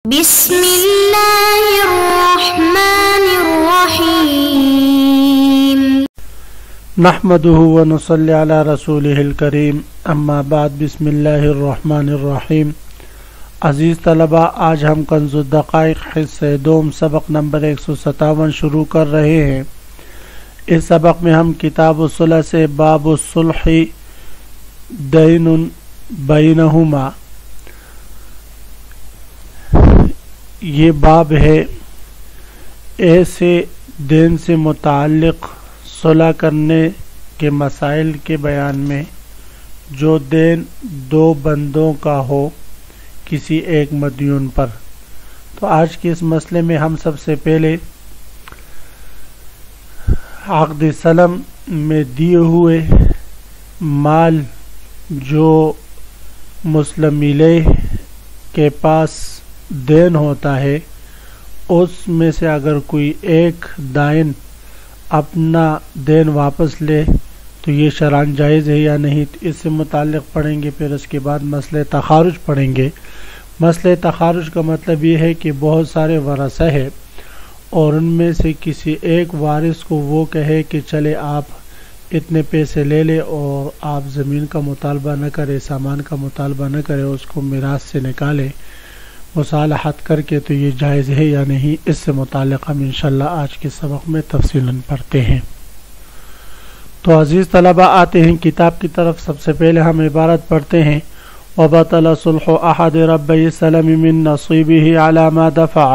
بسم اللہ الرحمن الرحیم نحمده ونصلی علی رسولہ الکریم اما بعد بسم اللہ الرحمن الرحیم۔ عزیز طلبہ، آج ہم کنز الدقائق حصہ دوم سبق نمبر 157 شروع کر رہے ہیں۔ اس سبق میں ہم کتاب الصلح سے باب الصلح دین بینہما، یہ باب ہے ایسے دین سے متعلق صلح کرنے کے مسائل کے بیان میں جو دین دو بندوں کا ہو کسی ایک مدیون پر۔ تو آج کے اس مسئلے میں ہم سب سے پہلے عقد سلم میں دیے ہوئے مال جو مسلم علیہ کے پاس دین ہوتا ہے، اس میں سے اگر کوئی ایک دائن اپنا دین واپس لے تو یہ شرعاً جائز ہے یا نہیں، اس سے متعلق پڑھیں گے۔ پھر اس کے بعد مسئلہ تخارج پڑھیں گے۔ مسئلہ تخارج کا مطلب یہ ہے کہ بہت سارے ورثہ ہے اور ان میں سے کسی ایک وارث کو وہ کہے کہ چلے آپ اتنے پیسے لے لے اور آپ زمین کا مطالبہ نہ کرے، سامان کا مطالبہ نہ کرے، اس کو میراث سے نکالے مصالحت کر کے، تو یہ جائز ہے یا نہیں، اس سے متعلق ہم انشاءاللہ آج کے سبق میں تفصیلاً پڑھتے ہیں۔ تو عزیز طلبہ، آتے ہیں کتاب کی طرف۔ سب سے پہلے ہم عبارت پڑھتے ہیں: وَبَطَلَ صُلْحُ أَحَدِ رَبَّيِ السَّلَمِ مِنْ نَصِيبِهِ عَلَى مَا دَفَعَ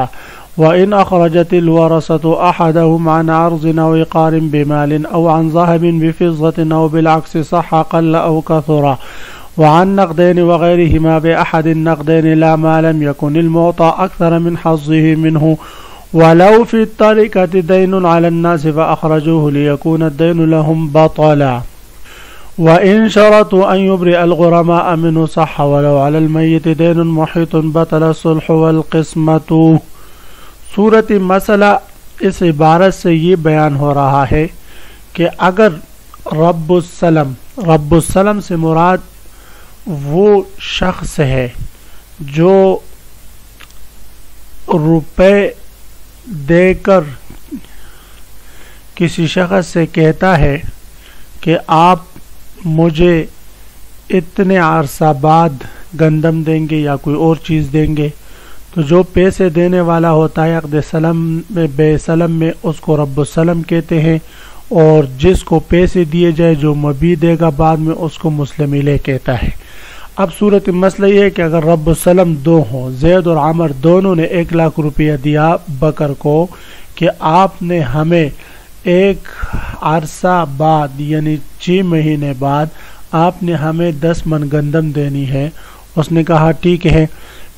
وَإِنْ أَخْرَجَتِ الْوَرَثَةُ أَحَدَهُمْ عَنْ عَرْضٍ أَوْ إِقْرَارٍ بِمَالٍ أَوْ عَنْ ذَهَبٍ بِفِضَّةٍ أَوْ بِالْعَكْسِ صَحَّ قَلَّ أَوْ كَثُرَ وعن نقدين وغيرهما بأحد النقدين لا ما لم يكن المعطى أكثر من حظه منه ولو في التركة دين على الناس فأخرجوه ليكون الدين لهم بطلا وإن شرطوا أن يبرئ الغرماء منه صح ولو على الميت دين محيط بطل الصلح والقسمة۔ صورت مسئلہ اس عبارت سے یہ بیان ہو رہا ہے کہ اگر رب السلم سے مراد وہ شخص ہے جو روپے دے کر کسی شخص سے کہتا ہے کہ آپ مجھے اتنے عرصہ بعد گندم دیں گے یا کوئی اور چیز دیں گے، تو جو پیسے دینے والا ہوتا ہے عقد سلم میں، بے سلم میں، اس کو رب السلم کہتے ہیں، اور جس کو پیسے دیے جائے جو مبی دے گا بعد میں، اس کو مسلم علیہ کہتا ہے۔ اب صورت مسئلہ یہ ہے کہ اگر رب السلم دو ہوں، زید اور عمر دونوں نے 1 لاکھ روپیہ دیا بکر کو کہ آپ نے ہمیں ایک عرصہ بعد یعنی 6 مہینے بعد آپ نے ہمیں 10 من گندم دینی ہے۔ اس نے کہا ٹھیک ہے۔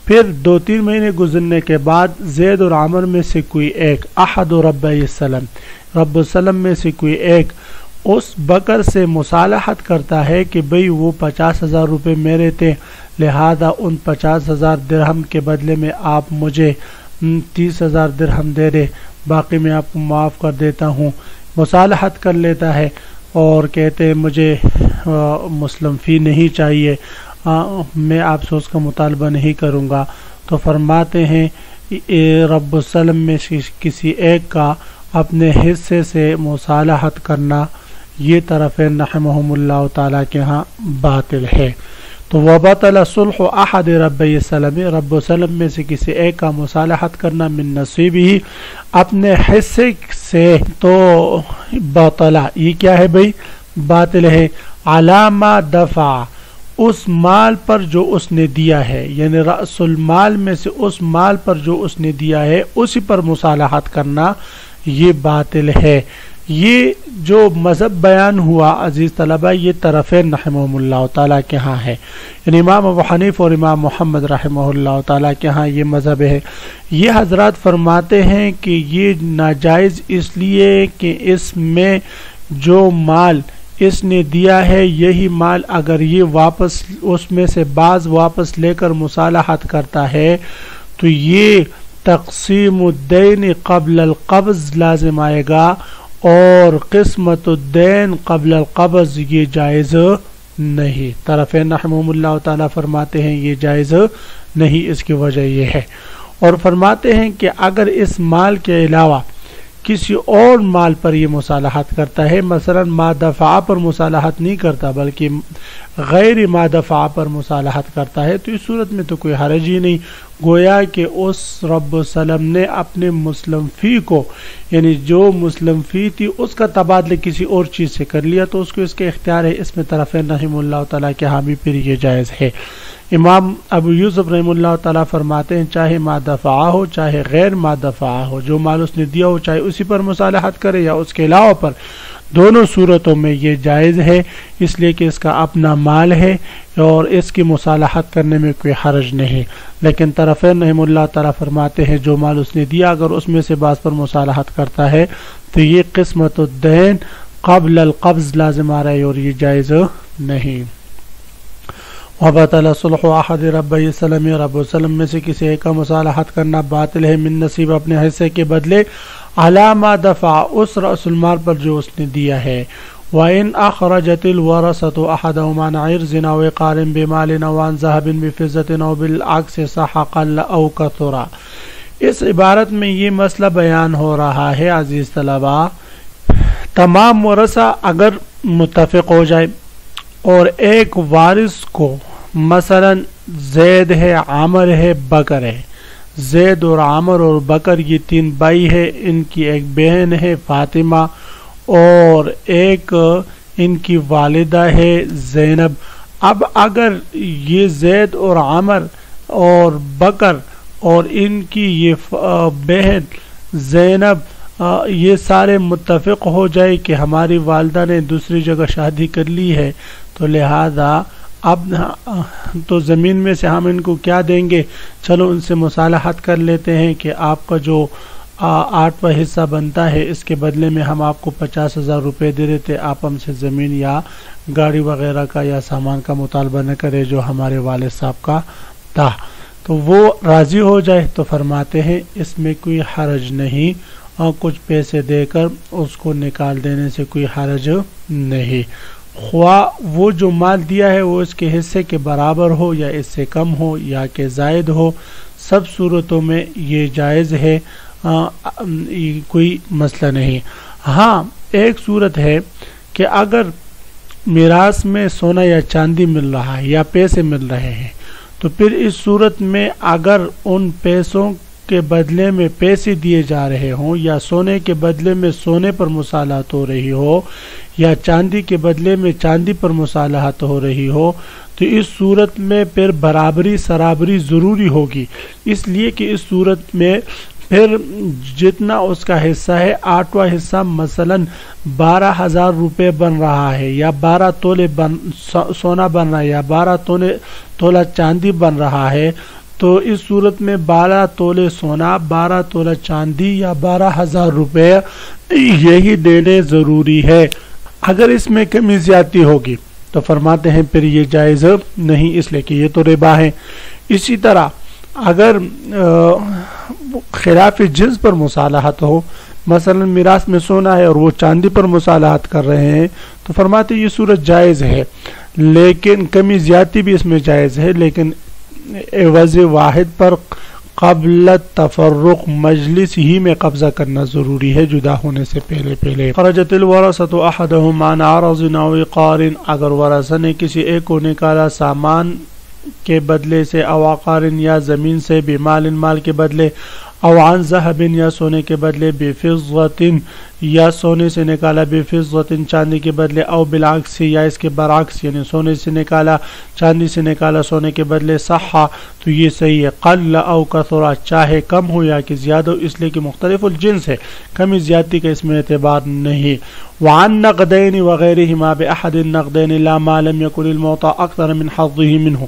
پھر 2-3 مہینے گزرنے کے بعد زید اور عمر میں سے کوئی ایک، احد ربی السلم، رب السلم میں سے کوئی ایک اس بکر سے مصالحت کرتا ہے کہ بھئی وہ 50,000 روپے میرے تھے، لہذا ان 50,000 درہم کے بدلے میں آپ مجھے 30,000 درہم دے دے، باقی میں آپ کو معاف کر دیتا ہوں۔ مصالحت کر لیتا ہے اور کہتے ہیں مجھے مسلم فی نہیں چاہیے، میں آپ سے اس کا مطالبہ نہیں کروں گا۔ تو فرماتے ہیں رب السلم میں کسی ایک کا اپنے حصے سے مصالحت کرنا یہ طرفین رحمہم اللہ تعالیٰ کے ہاں باطل ہے۔ تو وَبَطَلَ صُلْحُ أَحَدِ رَبَّيِ السَّلَمِ، رب السلم میں سے کسی ایک کا مصالحت کرنا من نصیبہ اپنے حصے سے، تو باطلہ یہ کیا ہے بھئی؟ باطل ہے۔ عَلَى مَا دَفَعَ، اس مال پر جو اس نے دیا ہے، یعنی رأس المال میں سے اس مال پر جو اس نے دیا ہے اسی پر مصالحت کرنا یہ باطل ہے۔ یہ جو مذہب بیان ہوا عزیز طلبہ، یہ طرفین رحمہم اللہ تعالیٰ کے ہاں ہے، یعنی امام ابو حنیفہ اور امام محمد رحمہ اللہ تعالیٰ کے ہاں یہ مذہب ہے۔ یہ حضرات فرماتے ہیں کہ یہ ناجائز اس لیے کہ اس میں جو مال اس نے دیا ہے یہی مال اگر یہ واپس اس میں سے بعض واپس لے کر مصالحت کرتا ہے تو یہ تقسیم الدین قبل القبض لازم آئے گا، اور قسمت الدین قبل القبض یہ جائز نہیں۔ طرفین رحمہم اللہ تعالیٰ فرماتے ہیں یہ جائز نہیں، اس کی وجہ یہ ہے۔ اور فرماتے ہیں کہ اگر اس مال کے علاوہ کسی اور مال پر یہ مصالحت کرتا ہے، مثلا ما دفع پر مصالحت نہیں کرتا بلکہ غیر ما دفع پر مصالحت کرتا ہے، تو اس صورت میں تو کوئی حرج ہی نہیں، گویا کہ اس رب السلام نے اپنے مسلم فی کو، یعنی جو مسلم فی تھی اس کا تبادلہ کسی اور چیز سے کر لیا تو اس کو اس کے اختیار ہے۔ اس میں طرفین رحم اللہ تعالیٰ کے حامی پھر یہ جائز ہے۔ امام ابو یوسف رحم اللہ تعالیٰ فرماتے ہیں چاہے ما دفع ہو چاہے غیر ما دفع ہو، جو مال اس نے دیا ہو چاہے اسی پر مصالحت کرے یا اس کے علاوہ پر، دونوں صورتوں میں یہ جائز ہے، اس لیے کہ اس کا اپنا مال ہے اور اس کی مصالحت کرنے میں کوئی حرج نہیں۔ لیکن طرفین رحم اللہ تعالیٰ فرماتے ہیں جو مال اس نے دیا اگر اس میں سے بعض پر مصالحت کرتا ہے تو یہ قسمت الدین قبل القبض لازم آ رہا ہے اور یہ جائز نہیں۔ وبطل صلح احد ربی سلم، رب السلم میں سے کسی ایک کا مصالحت کرنا باطل ہے، من نصیب اپنے حصے کے بدلے، علی ما دفع اس رأس المال پر جو اس نے دیا ہے۔ وَإِنْ أَخْرَجَتِ الْوَرَثَةُ أَحَدَهُمْ عَنْ عِرْضٍ أَوْ عِقَارٍ بِمَالٍ أَوْ عَنْ ذَهَبٍ بِفِضَّةٍ أَوْ بِالْعَكْسِ صَحَّ قَلَّ أَوْ كَثُرَ۔ اس عبارت میں یہ مسئلہ بیان ہو رہا ہے عزیز طلباء، تمام ورثہ اگر متفق ہو جائے اور ایک وارث کو مثلا زید ہے، عامر ہے، بکر ہے، زید اور عامر اور بکر یہ تین بھائی ہے، ان کی ایک بہن ہے فاطمہ اور ایک ان کی والدہ ہے زینب۔ اب اگر یہ زید اور عامر اور بکر اور ان کی یہ بہن زینب یہ سارے متفق ہو جائے کہ ہماری والدہ نے دوسری جگہ شادی کر لی ہے، تو لہذا اب تو زمین میں سے ہم ان کو کیا دیں گے، چلو ان سے مصالحت کر لیتے ہیں کہ آپ کا جو 8واں حصہ بنتا ہے اس کے بدلے میں ہم آپ کو 50,000 روپے دے دیتے، آپ ہم سے زمین یا گاڑی وغیرہ کا یا سامان کا مطالبہ نہ کرے جو ہمارے والد صاحب کا تھا، تو وہ راضی ہو جائے تو فرماتے ہیں اس میں کوئی حرج نہیں، اور کچھ پیسے دے کر اس کو نکال دینے سے کوئی حرج نہیں، خواہ وہ جو مال دیا ہے وہ اس کے حصے کے برابر ہو یا اس سے کم ہو یا کہ زائد ہو، سب صورتوں میں یہ جائز ہے، کوئی مسئلہ نہیں۔ ہاں ایک صورت ہے کہ اگر میراث میں سونا یا چاندی مل رہا ہے یا پیسے مل رہے ہیں تو پھر اس صورت میں اگر ان پیسوں کے بدلے میں پیسے دیے جا رہے ہوں یا سونے کے بدلے میں سونے پر مصالحت ہو رہی ہو یا چاندی کے بدلے میں چاندی پر مصالحت ہو رہی ہو، تو اس صورت میں پھر برابری سرابری ضروری ہوگی، اس لیے کہ اس صورت میں پھر جتنا اس کا حصہ ہے 8واں حصہ مثلا 12,000 روپے بن رہا ہے یا 12 تولے سونا بن رہا ہے یا 12 تولہ چاندی بن رہا ہے، تو اس صورت میں 12 تولے سونا، 12 تولہ چاندی یا 12,000 روپے یہی دینے ضروری ہے۔ اگر اس میں کمی زیادتی ہوگی تو فرماتے ہیں پھر یہ جائز نہیں، اس لیے کہ یہ تو ربا ہے۔ اسی طرح اگر خلاف جنس پر مصالحت ہو، مثلا میراث میں سونا ہے اور وہ چاندی پر مصالحت کر رہے ہیں، تو فرماتے یہ صورت جائز ہے، لیکن کمی زیادتی بھی اس میں جائز ہے، لیکن عوض واحد پر قبل تفرق مجلس ہی میں قبضہ کرنا ضروری ہے، جدا ہونے سے پہلے۔ خرجت الورثۃ احدهم عن عرض او عقار، اگر ورثہ نے کسی ایک کو نکالا سامان کے بدلے سے، او عقار یا زمین سے، بمال مال کے بدلے، او عن ذهب یا سونے کے بدلے، بفضة یا سونے سے نکالا، بفضة چاندی کے بدلے، او بالعکس یا اس کے برعکس یعنی سونے سے نکالا چاندی سے نکالا سونے کے بدلے، صح تو یہ صحیح ہے، قل او کثر چاہے کم ہو یا کہ زیادہ ہو، اس لیے کہ مختلف الجنس ہے، کمی زیادتی کا اس میں اعتبار نہیں۔ وعن نقدین وغیرہما بأحد النقدین لا ما لم يكن المعطى اکثر من حظه منه۔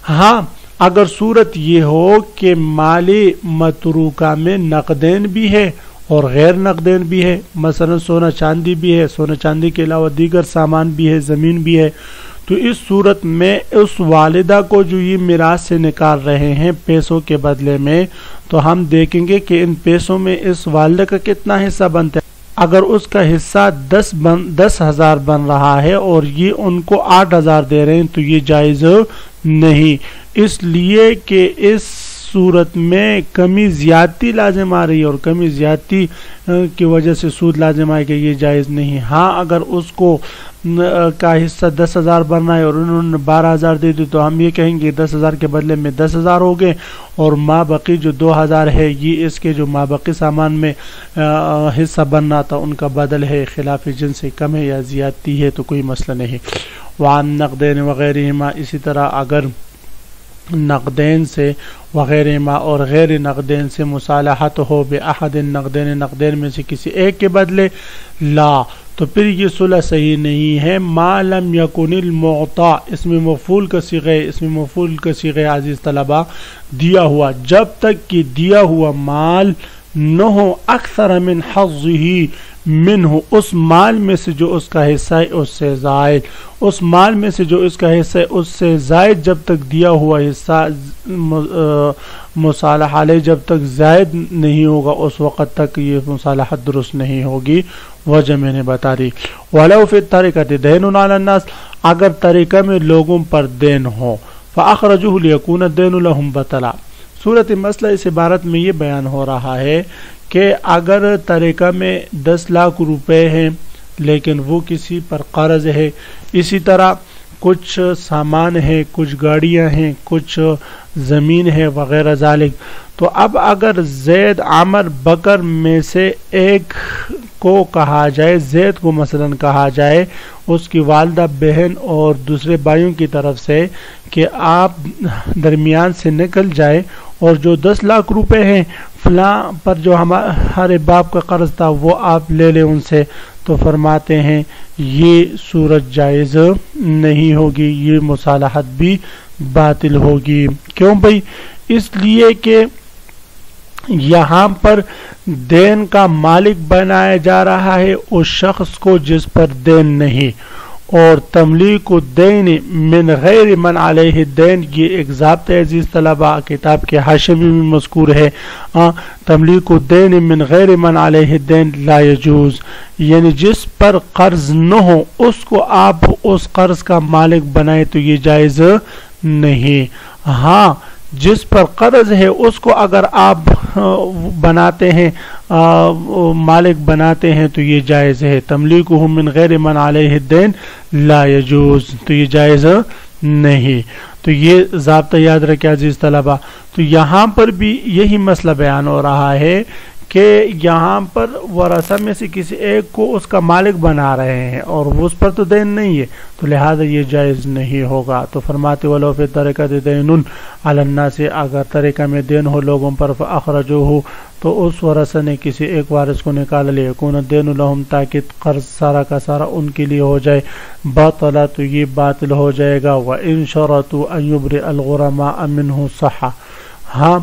ہاں اگر صورت یہ ہو کہ مالی متروکہ میں نقدین بھی ہے اور غیر نقدین بھی ہے، مثلا سونا چاندی بھی ہے، سونا چاندی کے علاوہ دیگر سامان بھی ہے، زمین بھی ہے، تو اس صورت میں اس والدہ کو جو یہ میراث سے نکال رہے ہیں پیسوں کے بدلے میں، تو ہم دیکھیں گے کہ ان پیسوں میں اس والدہ کا کتنا حصہ بنتا ہے۔ اگر اس کا حصہ 10,000 بن رہا ہے اور یہ ان کو 8,000 دے رہے ہیں تو یہ جائز نہیں، اس لیے کہ اس صورت میں کمی زیادتی لازم آ رہی ہے اور کمی زیادتی کی وجہ سے سود لازم آئے کہ یہ جائز نہیں. ہاں اگر اس کو کا حصہ 10,000 بننا ہے اور انہوں نے 12,000 دے دی تو ہم یہ کہیں گے 10,000 کے بدلے میں 10,000 ہو گئے اور مابقی جو 2,000 ہے یہ اس کے جو مابقی سامان میں حصہ بننا تھا ان کا بدل ہے. خلاف جنس سے کم ہے یا زیادتی ہے تو کوئی مسئلہ نہیں. وعن نقدین وغیرہما، اسی طرح اگر نقدین سے وغیرہما اور غیر نقدین سے مصالحت ہو بأحد النقدین، نقدین میں سے کسی ایک کے بدلے، لا تو پھر یہ صلح صحیح نہیں ہے. ما لم یکن المعطا، اس میں مفعول کا صیغہ عزیز طلبہ دیا ہوا، جب تک کہ دیا ہوا مال نہ ہو اکثر من حظہ منہ، اس مال میں سے جو اس کا حصہ ہے اس سے زائد، اس مال میں سے جو اس کا حصہ ہے اس سے زائد جب تک دیا ہوا حصہ مصالحہ علیہ جب تک زائد نہیں ہوگا اس وقت تک یہ مصالحت درست نہیں ہوگی. وجہ میں نے بتا دی. وَلَوْ فِي الطَّرِقَةِ دَيْنٌ عَلَى النَّاسِ، اگر طریقہ میں لوگوں پر دین ہو، فَأَخْرَجُوهُ لِيَكُونَ الدَّيْنُ لَهُمْ بَطَلًا. صورت مسئلہ اس عبارت میں یہ بیان ہو رہا ہے کہ اگر طریقہ میں 10 لاکھ روپے ہیں لیکن وہ کسی پر قرض ہے، اسی طرح کچھ سامان ہے، کچھ گاڑیاں ہیں، کچھ زمین ہے وغیرہ ذالک، تو اب اگر زید عمر بکر میں سے ایک کو کہا جائے، زید کو مثلا کہا جائے اس کی والدہ بہن اور دوسرے بھائیوں کی طرف سے کہ آپ درمیان سے نکل جائے اور جو 10 لاکھ روپے ہیں فلاں پر جو ہمارے باپ کا قرض تھا وہ آپ لے لیں ان سے، تو فرماتے ہیں یہ صورت جائز نہیں ہوگی، یہ مصالحت بھی باطل ہوگی. کیوں بھائی؟ اس لیے کہ یہاں پر دین کا مالک بنایا جا رہا ہے اس شخص کو جس پر دین نہیں، اور تملیک الدین من غیر من علیہ الدین یہ ایک ضابطہ عزیز طلبہ کتاب کے حاشیے میں بھی مذکور ہے. تملیک الدین من غیر من علیہ الدین لا یجوز، یعنی جس پر قرض نہ ہو اس کو آپ اس قرض کا مالک بنائے تو یہ جائز نہیں. ہاں جس پر قرض ہے اس کو اگر آپ بناتے ہیں مالک بناتے ہیں تو یہ جائز ہے. تملیکہ من غیر من علیہ الدین لا یجوز، تو یہ جائز نہیں. تو یہ ضابطہ یاد رکھیں عزیز طلبہ. تو یہاں پر بھی یہی مسئلہ بیان ہو رہا ہے کہ یہاں پر ورثہ میں سے کسی ایک کو اس کا مالک بنا رہے ہیں اور اس پر تو دین نہیں ہے، تو لہذا یہ جائز نہیں ہوگا. تو فرماتے وَلَوْ فِي الطَّرِقَةِ دَيْنٌ عَلَى النَّاسِ، اگر طریقہ میں دین ہو لوگوں پر، فَأَخْرَجُوهُ تو اس ورثہ نے کسی ایک وارث کو نکال لیا، يَكُونَ الدَّيْنُ لَهُمْ تاکہ قرض سارا کا سارا ان کے لیے ہو جائے، باطلا تو یہ باطل ہو جائے گا. وَإِن شَرَطُوا أَن يُبْرِئَ الْغُرَمَاءَ مِنْهُ صَحَّ. ہاں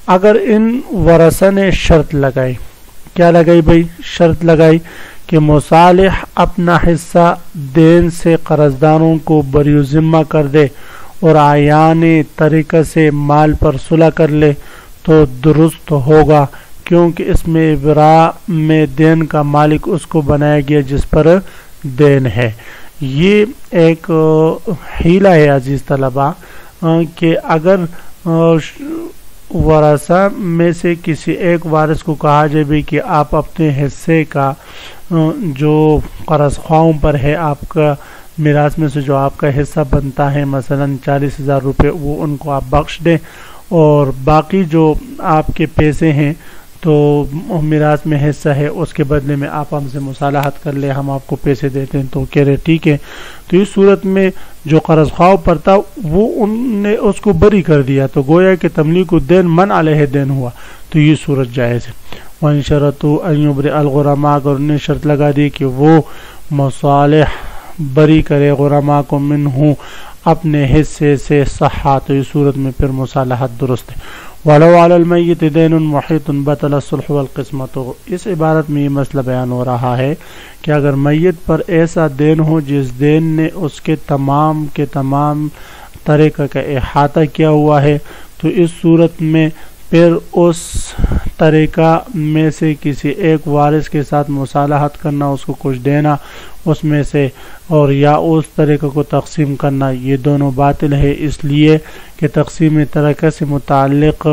اگر ان ورثہ نے شرط لگائی، کیا لگائی بھائی؟ شرط لگائی کہ مصالح اپنا حصہ دین سے قرضداروں کو بری ذمہ کر دے اور عیانی طریقہ سے مال پر صلح کر لے تو درست ہوگا، کیونکہ اس میں ابراء میں دین کا مالک اس کو بنایا گیا جس پر دین ہے. یہ ایک حیلہ ہے عزیز طلبہ کہ اگر ورثہ میں سے کسی ایک وارث کو کہا جائے بھی کہ آپ اپنے حصے کا جو قرض خواہوں پر ہے، آپ کا میراث میں سے جو آپ کا حصہ بنتا ہے مثلا 40,000 روپے، وہ ان کو آپ بخش دیں اور باقی جو آپ کے پیسے ہیں تو میراث میں حصہ ہے اس کے بدلے میں آپ ہم سے مصالحت کر لیں، ہم آپ کو پیسے دیتے ہیں. تو کہہ رہے ٹھیک ہے. تو اس صورت میں جو قرض خواہ پر تھا وہ ان نے اس کو بری کر دیا، تو گویا کہ تملیک الدین من علیہ دین ہوا، تو یہ صورت جائز ہے. وَإِن شَرَطُوا أَن يُبْرِئَ الْغُرَمَاءَ، اگر انہیں شرط لگا دی کہ وہ مصالح بری کرے غرماء کو منہ اپنے حصے سے، صحا تو اس صورت میں پھر مصالحت درست ہے. وَلَوْ عَلَى الْمَيِّتِ دَيْنٌ مُحِيطٌ بَطَلَ الصُّلْحُ وَالْقِسْمَةُ. اس عبارت میں یہ مسئلہ بیان ہو رہا ہے کہ اگر میت پر ایسا دین ہو جس دین نے اس کے تمام طریقہ کا احاطہ کیا ہوا ہے، تو اس صورت میں پھر اس طریقہ میں سے کسی ایک وارث کے ساتھ مصالحت کرنا، اس کو کچھ دینا اس میں سے اور یا اس طریقے کو تقسیم کرنا، یہ دونوں باطل ہے، اس لیے کہ تقسیم ترکہ سے متعلق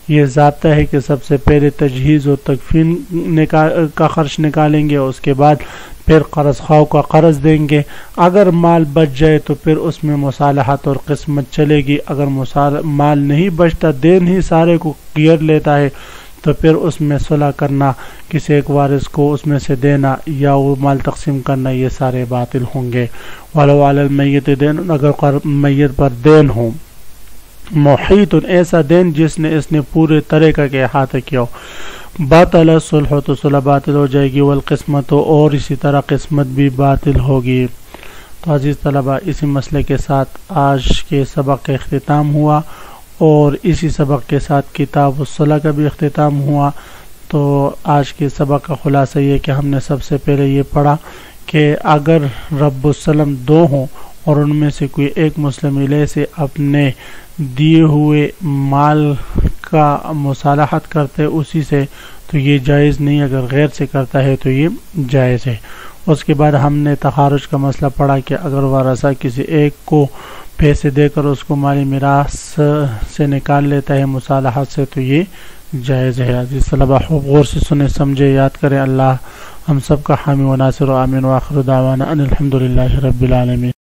یہ ضابطہ ہے کہ سب سے پہلے تجہیز و تکفین کا خرچ نکالیں گے، اس کے بعد پھر قرض خواہ کا قرض دیں گے۔ اگر مال بچ جائے تو پھر اس میں مصالحت اور قسمت چلے گی، اگر مال نہیں بچتا، دین ہی سارے کو گیر لیتا ہے، تو پھر اس میں صلح کرنا، کسی ایک وارث کو اس میں سے دینا یا وہ مال تقسیم کرنا، یہ سارے باطل ہوں گے۔ وَلَوْ عَلَى الْمَيِّتِ دَيْنٌ، اگر میت پر دین ہو، محیط، ایسا دین جس نے اس نے پورے طریقہ کے احاطہ کیا ہو، باطل الصلح، تو صلح باطل ہو جائے گی، والقسمت، اور اسی طرح قسمت بھی باطل ہوگی۔ تو عزیز طلبہ، اسی مسئلے کے ساتھ آج کے سبق کا اختتام ہوا، اور اسی سبق کے ساتھ کتاب الصلح کا بھی اختتام ہوا۔ تو آج کے سبق کا خلاصہ یہ کہ ہم نے سب سے پہلے یہ پڑھا کہ اگر رب السلم دو ہوں اور ان میں سے کوئی ایک مسلم علیہ سے اپنے دیے ہوئے مال کا مصالحت کرتے اسی سے، تو یہ جائز نہیں، اگر غیر سے کرتا ہے تو یہ جائز ہے۔ اس کے بعد ہم نے تخارج کا مسئلہ پڑھا کہ اگر ورثہ کسی ایک کو پیسے دے کر اس کو مالی میراث سے نکال لیتا ہے مصالحت سے، تو یہ جائز ہے۔ عزیز طلبہ، خوب غور سے سنیں، سمجھے، یاد کریں۔ اللہ ہم سب کا حامی و ناصر و آمین، و آخر دعوانا ان الحمدللہ رب العالمین۔